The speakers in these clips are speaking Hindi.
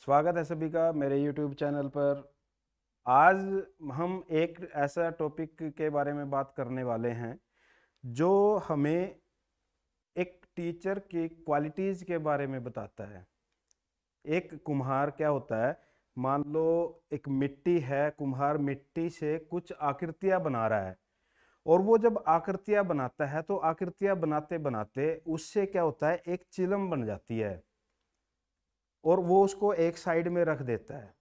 स्वागत है सभी का मेरे YouTube चैनल पर। आज हम एक ऐसा टॉपिक के बारे में बात करने वाले हैं जो हमें एक टीचर की क्वालिटीज़ के बारे में बताता है। एक कुम्हार क्या होता है, मान लो एक मिट्टी है, कुम्हार मिट्टी से कुछ आकृतियाँ बना रहा है और वो जब आकृतियाँ बनाता है तो आकृतियाँ बनाते बनाते उससे क्या होता है, एक चिलम बन जाती है और वो उसको एक साइड में रख देता है।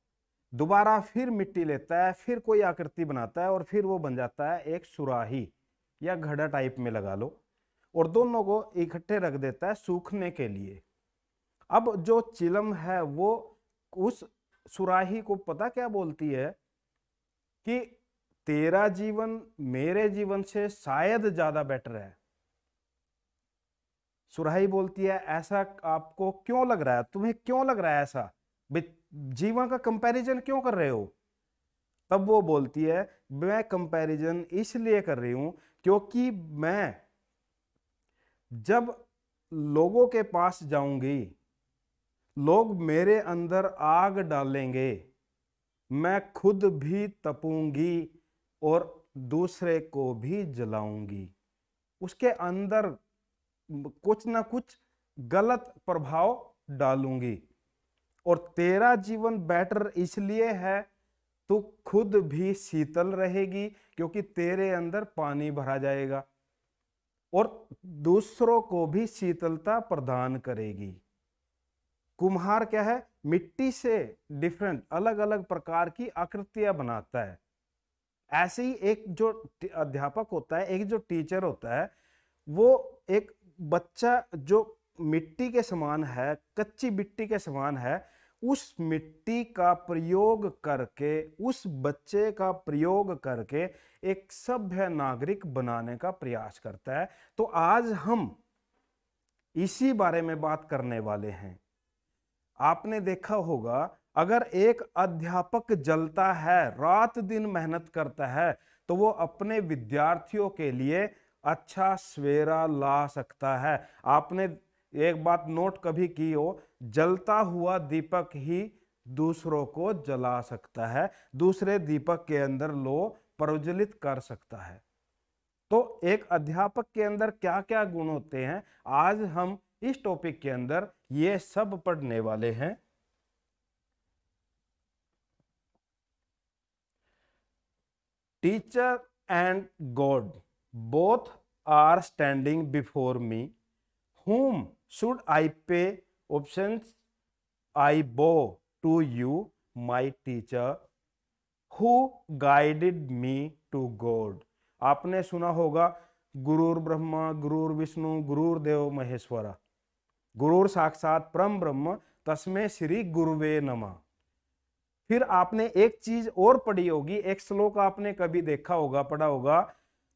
दोबारा फिर मिट्टी लेता है, फिर कोई आकृति बनाता है और फिर वो बन जाता है एक सुराही या घड़ा टाइप में लगा लो, और दोनों को इकट्ठे रख देता है सूखने के लिए। अब जो चिलम है वो उस सुराही को पता क्या बोलती है कि तेरा जीवन मेरे जीवन से शायद ज्यादा बेटर है। सुराही बोलती है ऐसा आपको क्यों लग रहा है, तुम्हें क्यों लग रहा है ऐसा, जीवन का कंपैरिजन क्यों कर रहे हो। तब वो बोलती है मैं कंपैरिजन इसलिए कर रही हूं क्योंकि मैं जब लोगों के पास जाऊंगी, लोग मेरे अंदर आग डालेंगे, मैं खुद भी तपूंगी और दूसरे को भी जलाऊंगी। उसके अंदर कुछ ना कुछ गलत प्रभाव डालूंगी और तेरा जीवन बेटर इसलिए है तू खुद भी शीतल रहेगी क्योंकि तेरे अंदर पानी भरा जाएगा और दूसरों को भी शीतलता प्रदान करेगी। कुम्हार क्या है, मिट्टी से डिफरेंट अलग अलग प्रकार की आकृतियां बनाता है। ऐसे ही एक जो अध्यापक होता है, एक जो टीचर होता है, वो एक बच्चा जो मिट्टी के समान है, कच्ची मिट्टी के समान है, उस मिट्टी का प्रयोग करके, उस बच्चे का प्रयोग करके एक सभ्य नागरिक बनाने का प्रयास करता है। तो आज हम इसी बारे में बात करने वाले हैं। आपने देखा होगा अगर एक अध्यापक जलता है, रात दिन मेहनत करता है, तो वो अपने विद्यार्थियों के लिए अच्छा सवेरा ला सकता है। आपने एक बात नोट कभी की हो, जलता हुआ दीपक ही दूसरों को जला सकता है, दूसरे दीपक के अंदर लो प्रज्वलित कर सकता है। तो एक अध्यापक के अंदर क्या क्या गुण होते हैं, आज हम इस टॉपिक के अंदर ये सब पढ़ने वाले हैं। Teacher and God both are standing before me, whom should I pay options? I bow to you, my teacher, who guided me to God. आपने सुना होगा गुरुर ब्रह्मा गुरुर विष्णु गुरुर्देव महेश्वरा, गुरुर साक्षात परम ब्रह्म तस्मै श्री गुरुवे नमः। फिर आपने एक चीज और पढ़ी होगी, एक श्लोक आपने कभी देखा होगा, पढ़ा होगा,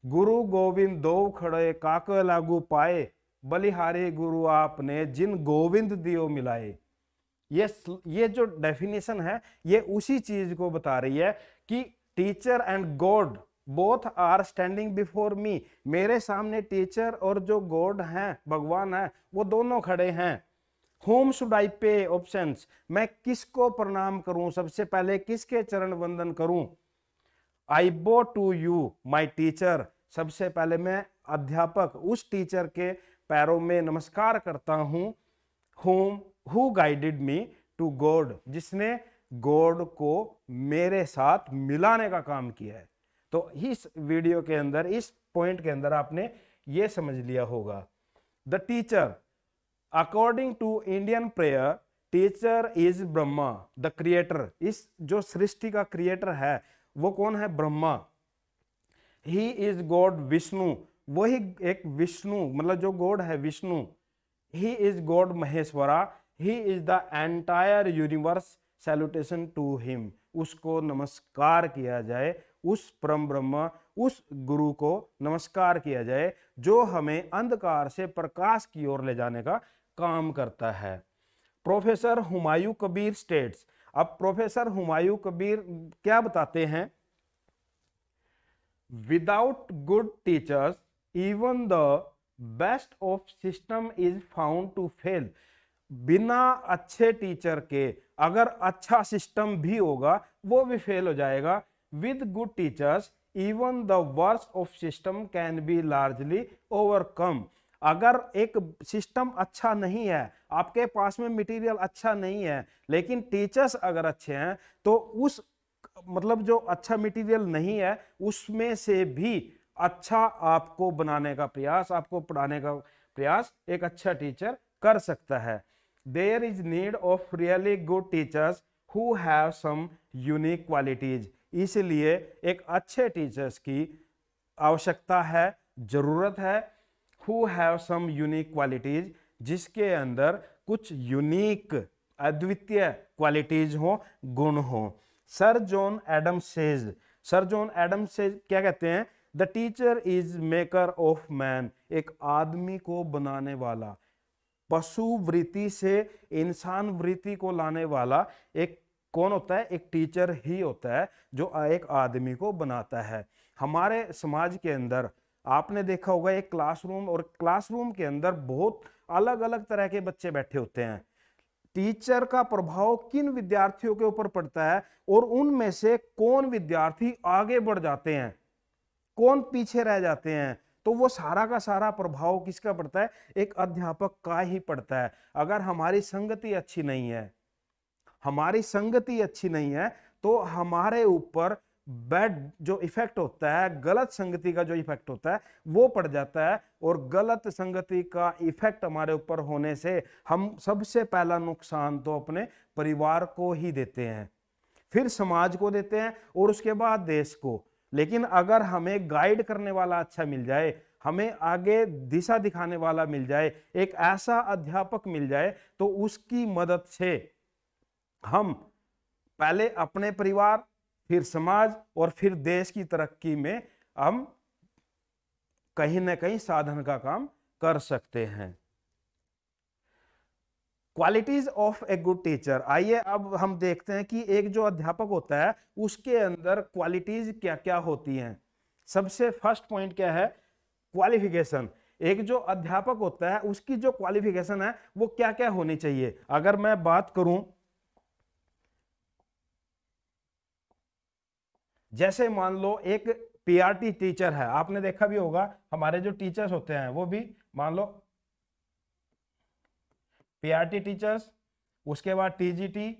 गुरु गोविंद दो खड़े काक लागू पाए, बलिहारे गुरु आपने जिन गोविंद दियो मिलाए। ये जो डेफिनेशन है ये उसी चीज को बता रही है कि teacher and God both are standing before me, मेरे सामने टीचर और जो गॉड हैं, भगवान है, वो दोनों खड़े हैं। होम शुड आई पे ऑप्शंस, मैं किसको प्रणाम करूं, सबसे पहले किसके चरण वंदन करूं। आई बो टू यू माई टीचर, सबसे पहले मैं अध्यापक उस टीचर के पैरों में नमस्कार करता हूं। Whom who guided me to God, जिसने गॉड को मेरे साथ मिलाने का काम किया है। तो इस वीडियो के अंदर, इस पॉइंट के अंदर आपने ये समझ लिया होगा। The teacher according to Indian prayer, teacher is Brahma the creator. इस जो सृष्टि का क्रिएटर है वो कौन है, Brahma. He is God Vishnu, वही एक विष्णु, मतलब जो गॉड है Vishnu. He is God Maheshwara, he is the entire universe, salutation to him. उसको नमस्कार किया जाए, उस परम ब्रह्म, उस गुरु को नमस्कार किया जाए जो हमें अंधकार से प्रकाश की ओर ले जाने का काम करता है। प्रोफेसर हुमायूं कबीर स्टेट्स, अब प्रोफेसर हुमायूं कबीर क्या बताते हैं, without good teachers even the best of system is found to fail. बिना अच्छे टीचर के अगर अच्छा सिस्टम भी होगा वो भी फेल हो जाएगा। With good teachers even the worst of system can be largely overcome. अगर एक सिस्टम अच्छा नहीं है, आपके पास में मटेरियल अच्छा नहीं है, लेकिन टीचर्स अगर अच्छे हैं तो उस मतलब जो अच्छा मटेरियल नहीं है उसमें से भी अच्छा आपको बनाने का प्रयास, आपको पढ़ाने का प्रयास एक अच्छा टीचर कर सकता है। There is need of really good teachers who have some unique qualities. इसलिए एक अच्छे टीचर्स की आवश्यकता है, जरूरत है। Who have some unique qualities, जिसके अंदर कुछ यूनिक अद्वितीय क्वालिटीज हो, गुण हो। Sir John Adams says, sir John Adams says क्या कहते हैं? The teacher is maker of man. एक आदमी को बनाने वाला, पशु वृत्ति से इंसान वृत्ति को लाने वाला एक कौन होता है? एक टीचर ही होता है जो एक आदमी को बनाता है। हमारे समाज के अंदर आपने देखा होगा एक क्लासरूम, और क्लासरूम के अंदर बहुत अलग अलग तरह के बच्चे बैठे होते हैं। टीचर का प्रभाव किन विद्यार्थियों के ऊपर पड़ता है और उनमें से कौन विद्यार्थी आगे बढ़ जाते हैं, कौन पीछे रह जाते हैं, तो वो सारा का सारा प्रभाव किसका पड़ता है? एक अध्यापक का ही पड़ता है। अगर हमारी संगति अच्छी नहीं है, हमारी संगति अच्छी नहीं है तो हमारे ऊपर बैड जो इफेक्ट होता है, गलत संगति का जो इफेक्ट होता है वो पड़ जाता है। और गलत संगति का इफेक्ट हमारे ऊपर होने से हम सबसे पहला नुकसान तो अपने परिवार को ही देते हैं, फिर समाज को देते हैं और उसके बाद देश को। लेकिन अगर हमें गाइड करने वाला अच्छा मिल जाए, हमें आगे दिशा दिखाने वाला मिल जाए, एक ऐसा अध्यापक मिल जाए, तो उसकी मदद से हम पहले अपने परिवार, फिर समाज और फिर देश की तरक्की में हम कहीं ना कहीं साधन का काम कर सकते हैं। Qualities of A good teacher. आइए अब हम देखते हैं कि एक जो अध्यापक होता है उसके अंदर क्वालिटीज क्या क्या होती हैं। सबसे फर्स्ट पॉइंट क्या है? क्वालिफिकेशन। एक जो अध्यापक होता है उसकी जो क्वालिफिकेशन है वो क्या क्या होनी चाहिए। अगर मैं बात करूं, जैसे मान लो एक पीआरटी टीचर है, आपने देखा भी होगा हमारे जो टीचर्स होते हैं वो भी मान लो पीआरटी टीचर्स, उसके बाद टीजीटी,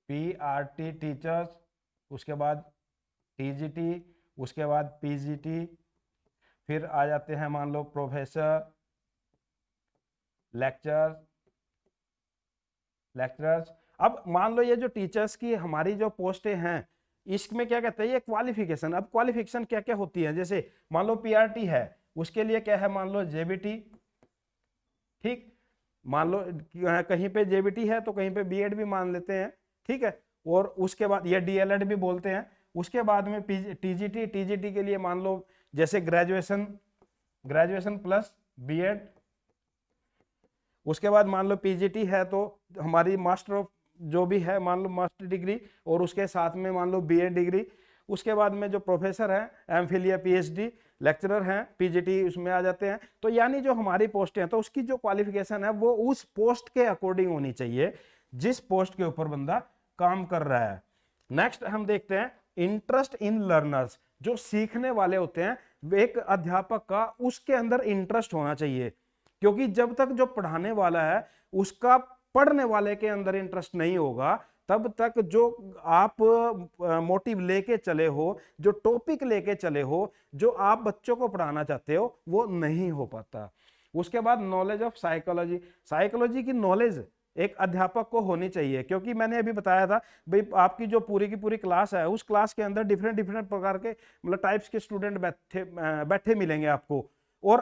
पीआरटी टीचर्स, उसके बाद टीजीटी, उसके बाद पीजीटी, फिर आ जाते हैं मान लो प्रोफेसर, लेक्चरर्स। अब मान लो ये जो टीचर्स की हमारी जो पोस्टें हैं इसमें क्या कहते हैं? ये क्वालिफिकेशन। अब क्वालिफिकेशन क्या क्या होती है? जैसे मान लो पीआरटी है, उसके लिए क्या है? मान लो जेबीटी, ठीक, मान लो कहीं पे जेबीटी है तो कहीं पे बीएड भी मान लेते हैं, ठीक है। और उसके बाद ये डीएलएड भी बोलते हैं। उसके बाद में टीजीटी, टीजीटी के लिए मान लो जैसे ग्रेजुएशन प्लस बीएड। उसके बाद मान लो पीजीटी है तो हमारी मास्टर ऑफ जो भी है मान लो मास्टर डिग्री, और उसके साथ में मान लो बीएड डिग्री। उसके बाद में जो प्रोफेसर हैं एमफिल या पीएचडी, लेक्चरर हैं पीजीटी उसमें आ जाते हैं। तो यानी जो हमारी पोस्ट है तो उसकी जो क्वालिफिकेशन है वो उस पोस्ट के अकॉर्डिंग होनी चाहिए जिस पोस्ट के ऊपर बंदा काम कर रहा है। नेक्स्ट हम देखते हैं इंटरेस्ट इन लर्नर्स। जो सीखने वाले होते हैं एक अध्यापक का उसके अंदर इंटरेस्ट होना चाहिए, क्योंकि जब तक जो पढ़ाने वाला है उसका पढ़ने वाले के अंदर इंटरेस्ट नहीं होगा तब तक जो आप मोटिव लेके चले हो, जो टॉपिक लेके चले हो, जो आप बच्चों को पढ़ाना चाहते हो वो नहीं हो पाता। उसके बाद नॉलेज ऑफ साइकोलॉजी। साइकोलॉजी की नॉलेज एक अध्यापक को होनी चाहिए, क्योंकि मैंने अभी बताया था भाई आपकी जो पूरी की पूरी क्लास है उस क्लास के अंदर डिफरेंट डिफरेंट प्रकार के मतलब टाइप्स के स्टूडेंट बैठे मिलेंगे आपको, और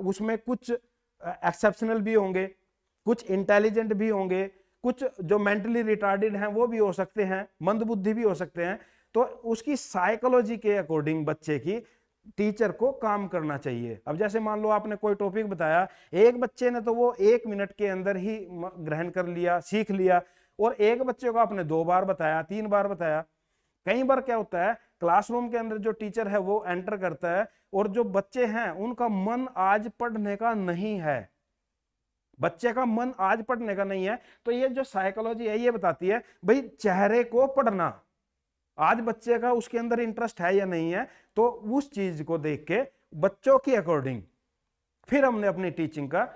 उसमें कुछ एक्सेप्शनल भी होंगे, कुछ इंटेलिजेंट भी होंगे, कुछ जो मेंटली रिटार्डेड हैं वो भी हो सकते हैं, मंदबुद्धि भी हो सकते हैं। तो उसकी साइकोलॉजी के अकॉर्डिंग बच्चे की टीचर को काम करना चाहिए। अब जैसे मान लो आपने कोई टॉपिक बताया, एक बच्चे ने तो वो 1 मिनट के अंदर ही ग्रहण कर लिया, सीख लिया, और एक बच्चे को आपने 2 बार बताया, 3 बार बताया। कई बार क्या होता है, क्लासरूम के अंदर जो टीचर है वो एंटर करता है और जो बच्चे हैं उनका मन आज पढ़ने का नहीं है, बच्चे का मन आज पढ़ने का नहीं है। तो ये जो साइकोलॉजी है ये बताती है भाई चेहरे को पढ़ना, आज बच्चे का उसके अंदर इंटरेस्ट है या नहीं है। तो उस चीज को देख के बच्चों के अकॉर्डिंग फिर हमने अपनी टीचिंग का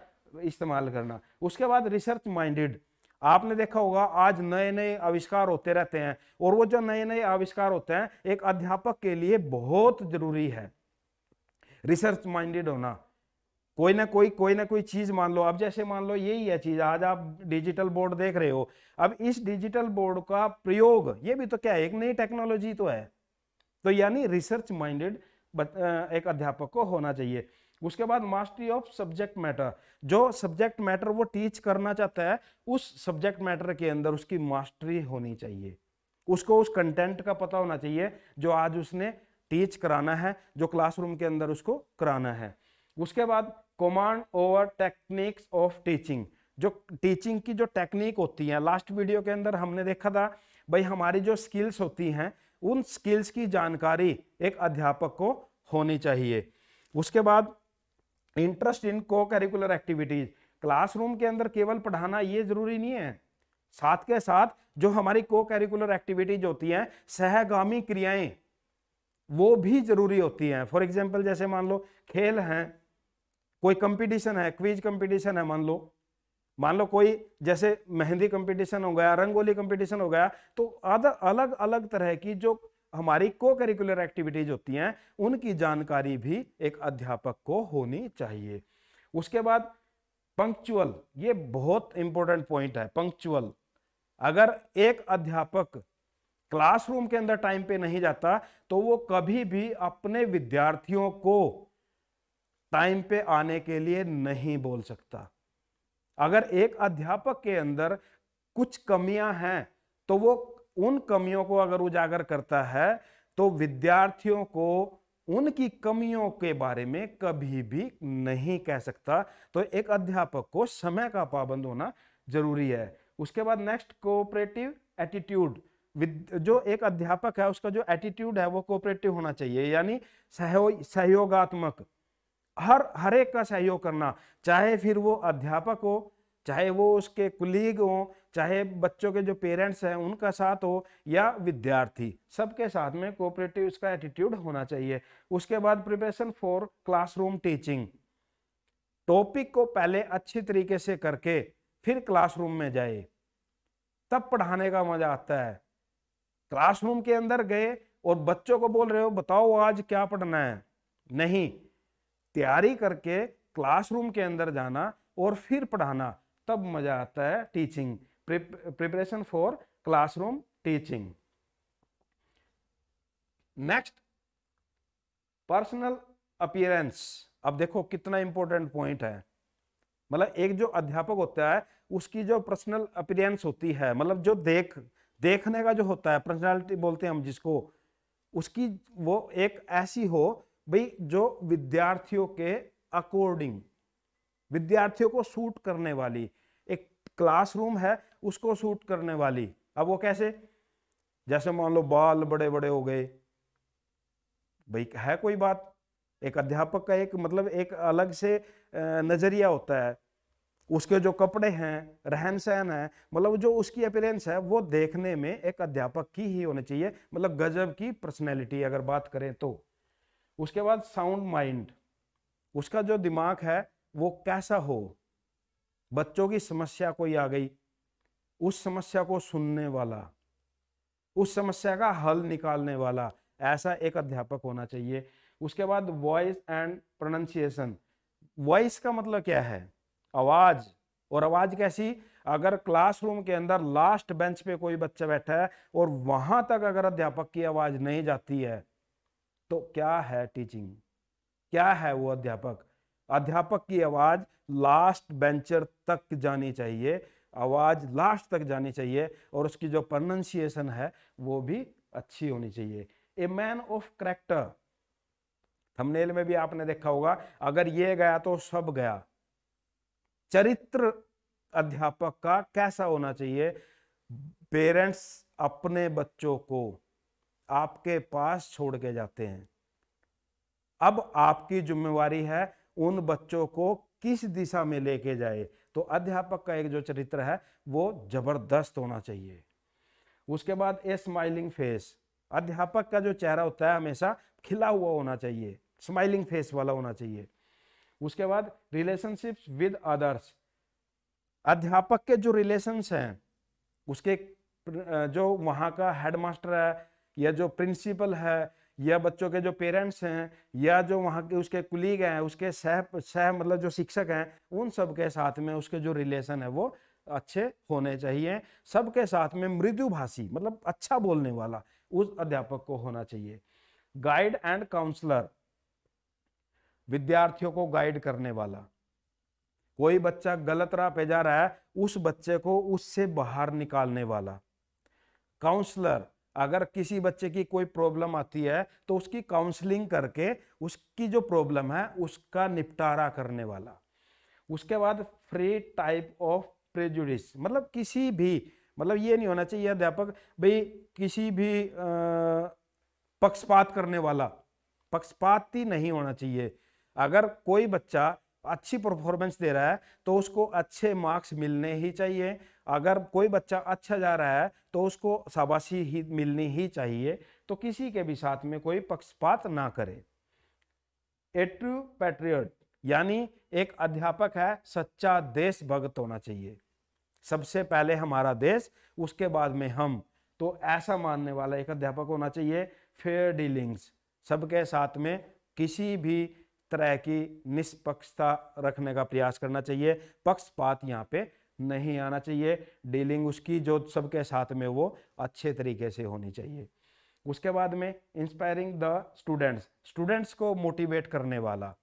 इस्तेमाल करना। उसके बाद रिसर्च माइंडेड, आपने देखा होगा आज नए नए आविष्कार होते रहते हैं और वो जो नए नए आविष्कार होते हैं एक अध्यापक के लिए बहुत जरूरी है रिसर्च माइंडेड होना। कोई ना कोई चीज मान लो, अब जैसे मान लो यही है चीज, आज आप डिजिटल बोर्ड देख रहे हो, अब इस डिजिटल बोर्ड का प्रयोग ये भी तो क्या है, एक नई टेक्नोलॉजी तो है। तो यानी रिसर्च माइंडेड एक अध्यापक को होना चाहिए। उसके बाद मास्टरी ऑफ सब्जेक्ट मैटर, जो सब्जेक्ट मैटर वो टीच करना चाहता है उस सब्जेक्ट मैटर के अंदर उसकी मास्टरी होनी चाहिए, उसको उस कंटेंट का पता होना चाहिए जो आज उसने टीच कराना है, जो क्लासरूम के अंदर उसको कराना है। उसके बाद command over techniques of teaching, जो टीचिंग की जो टेक्निक होती है, लास्ट वीडियो के अंदर हमने देखा था भाई हमारी जो स्किल्स होती हैं उन स्किल्स की जानकारी एक अध्यापक को होनी चाहिए। उसके बाद इंटरेस्ट इन को करिकुलर एक्टिविटीज, क्लासरूम के अंदर केवल पढ़ाना ये जरूरी नहीं है, साथ के साथ जो हमारी को करिकुलर एक्टिविटीज होती हैं, सहगामी क्रियाएं, वो भी जरूरी होती हैं। फॉर एग्जाम्पल जैसे मान लो खेल हैं, कोई कंपटीशन है, क्विज कंपटीशन है, मान लो कोई जैसे मेहंदी कंपटीशन हो गया, रंगोली कंपटीशन हो गया, तो अलग अलग तरह की जो हमारी को करिकुलर एक्टिविटीज होती हैं उनकी जानकारी भी एक अध्यापक को होनी चाहिए। उसके बाद पंक्चुअल, ये बहुत इंपॉर्टेंट पॉइंट है, पंक्चुअल। अगर एक अध्यापक क्लासरूम के अंदर टाइम पे नहीं जाता तो वो कभी भी अपने विद्यार्थियों को टाइम पे आने के लिए नहीं बोल सकता। अगर एक अध्यापक के अंदर कुछ कमियां हैं तो वो उन कमियों को अगर उजागर करता है तो विद्यार्थियों को उनकी कमियों के बारे में कभी भी नहीं कह सकता। तो एक अध्यापक को समय का पाबंद होना जरूरी है। उसके बाद नेक्स्ट कोऑपरेटिव एटीट्यूड, जो एक अध्यापक है उसका जो एटीट्यूड है वो कोऑपरेटिव होना चाहिए, यानी सहयोगात्मक, हर एक का सहयोग करना, चाहे फिर वो अध्यापक हो, चाहे वो उसके कुलीग हो, चाहे बच्चों के जो पेरेंट्स हैं उनका साथ हो या विद्यार्थी, सबके साथ में कोऑपरेटिव इसका एटीट्यूड होना चाहिए। उसके बाद preparation for classroom teaching, topic को पहले अच्छी तरीके से करके फिर क्लासरूम में जाए, तब पढ़ाने का मजा आता है। क्लासरूम के अंदर गए और बच्चों को बोल रहे हो बताओ आज क्या पढ़ना है, नहीं, तैयारी करके क्लासरूम के अंदर जाना और फिर पढ़ाना, तब मजा आता है teaching. Preparation for classroom teaching. Next personal appearance, अब देखो कितना इंपॉर्टेंट पॉइंट है। मतलब एक जो अध्यापक होता है उसकी जो पर्सनल अपीयरेंस होती है, मतलब जो देखने का जो होता है, पर्सनालिटी बोलते हैं हम जिसको, उसकी वो एक ऐसी हो भाई जो विद्यार्थियों के अकॉर्डिंग, विद्यार्थियों को सूट करने वाली, एक क्लासरूम है उसको सूट करने वाली। अब वो कैसे, जैसे मान लो बाल बड़े बड़े हो गए, भाई है कोई बात, एक अध्यापक का एक मतलब एक अलग से नजरिया होता है, उसके जो कपड़े हैं, रहन सहन है, मतलब जो उसकी अपीयरेंस है वो देखने में एक अध्यापक की ही होनी चाहिए, मतलब गजब की पर्सनैलिटी अगर बात करें तो। उसके बाद साउंड माइंड, उसका जो दिमाग है वो कैसा हो, बच्चों की समस्या कोई आ गई, उस समस्या को सुनने वाला, उस समस्या का हल निकालने वाला, ऐसा एक अध्यापक होना चाहिए। उसके बाद वॉइस एंड प्रोनाउंसिएशन, वॉइस का मतलब क्या है, आवाज, और आवाज कैसी, अगर क्लासरूम के अंदर लास्ट बेंच पे कोई बच्चा बैठा है और वहां तक अगर अध्यापक की आवाज नहीं जाती है तो क्या है टीचिंग, क्या है वो अध्यापक। अध्यापक की आवाज लास्ट बेंचर तक जानी चाहिए, आवाज लास्ट तक जानी चाहिए, और उसकी जो प्रोनाउंसिएशन है वो भी अच्छी होनी चाहिए। A man of character, thumbnail में भी आपने देखा होगा, अगर ये गया तो सब गया। चरित्र अध्यापक का कैसा होना चाहिए, पेरेंट्स अपने बच्चों को आपके पास छोड़ के जाते हैं। अब आपकी जिम्मेवारी है उन बच्चों को किस दिशा में लेके जाए। तो अध्यापक का एक जो चरित्र है वो जबरदस्त होना चाहिए। उसके बाद ए स्माइलिंग फेस, अध्यापक का जो चेहरा होता है हमेशा खिला हुआ होना चाहिए, स्माइलिंग फेस वाला होना चाहिए। उसके बाद रिलेशनशिप्स विद अदर्स, अध्यापक के जो रिलेशंस हैं उसके जो वहाँ का हेडमास्टर है या जो प्रिंसिपल है या बच्चों के जो पेरेंट्स हैं या जो वहाँ के उसके कुलीग हैं, उसके सह मतलब जो शिक्षक हैं, उन सब के साथ में उसके जो रिलेशन है वो अच्छे होने चाहिए। सबके साथ में मृदुभाषी मतलब अच्छा बोलने वाला उस अध्यापक को होना चाहिए। गाइड एंड काउंसलर, विद्यार्थियों को गाइड करने वाला। कोई बच्चा गलत राह पे जा रहा है, उस बच्चे को उससे बाहर निकालने वाला। काउंसलर, अगर किसी बच्चे की कोई प्रॉब्लम आती है तो उसकी काउंसलिंग करके उसकी जो प्रॉब्लम है उसका निपटारा करने वाला। उसके बाद फ्री टाइप ऑफ प्रेजुडिस, मतलब किसी भी मतलब ये नहीं होना चाहिए अध्यापक भाई किसी भी पक्षपात करने वाला, पक्षपाती नहीं होना चाहिए। अगर कोई बच्चा अच्छी परफॉर्मेंस दे रहा है तो उसको अच्छे मार्क्स मिलने ही चाहिए। अगर कोई बच्चा अच्छा जा रहा है तो उसको शाबाशी ही मिलनी ही चाहिए। तो किसी के भी साथ में कोई पक्षपात ना करे। ए ट्रू पैट्रियट, यानी एक अध्यापक है सच्चा देशभक्त होना चाहिए। सबसे पहले हमारा देश, उसके बाद में हम, तो ऐसा मानने वाला एक अध्यापक होना चाहिए। फेयर डीलिंग्स, सबके साथ में किसी भी तरह की निष्पक्षता रखने का प्रयास करना चाहिए, पक्षपात यहाँ पे नहीं आना चाहिए। डीलिंग उसकी जो सबके साथ में वो अच्छे तरीके से होनी चाहिए। उसके बाद में इंस्पायरिंग द स्टूडेंट्स, स्टूडेंट्स को मोटिवेट करने वाला।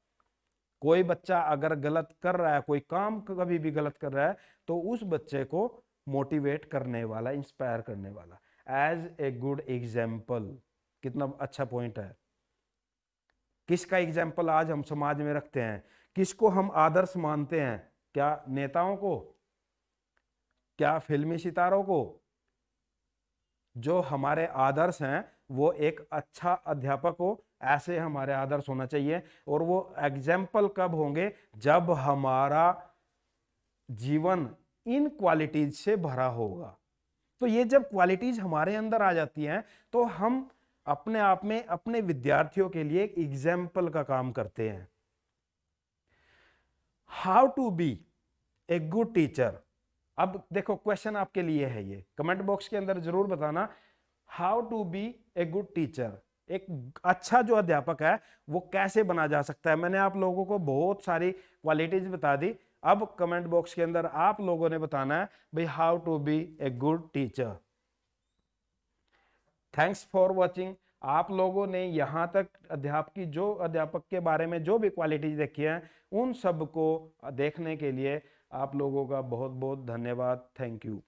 कोई बच्चा अगर गलत कर रहा है, कोई काम कभी भी गलत कर रहा है तो उस बच्चे को मोटिवेट करने वाला, इंस्पायर करने वाला। एज ए गुड एग्जाम्पल, कितना अच्छा पॉइंट है। किसका एग्जाम्पल आज हम समाज में रखते हैं, किसको हम आदर्श मानते हैं? क्या नेताओं को, क्या फिल्मी सितारों को? जो हमारे आदर्श हैं वो एक अच्छा अध्यापक हो, ऐसे हमारे आदर्श होना चाहिए। और वो एग्जाम्पल कब होंगे? जब हमारा जीवन इन क्वालिटीज से भरा होगा। तो ये जब क्वालिटीज हमारे अंदर आ जाती हैं तो हम अपने आप में अपने विद्यार्थियों के लिए एक एग्जाम्पल का काम करते हैं। How to be a good teacher, अब देखो क्वेश्चन आपके लिए है, ये कमेंट बॉक्स के अंदर जरूर बताना। How to be a good teacher, एक अच्छा जो अध्यापक है वो कैसे बना जा सकता है। मैंने आप लोगों को बहुत सारी क्वालिटीज बता दी, अब कमेंट बॉक्स के अंदर आप लोगों ने बताना है भाई how to be a good teacher. Thanks for watching. आप लोगों ने यहाँ तक अध्यापक के बारे में जो भी क्वालिटीज देखी है उन सब को देखने के लिए आप लोगों का बहुत बहुत धन्यवाद। Thank you.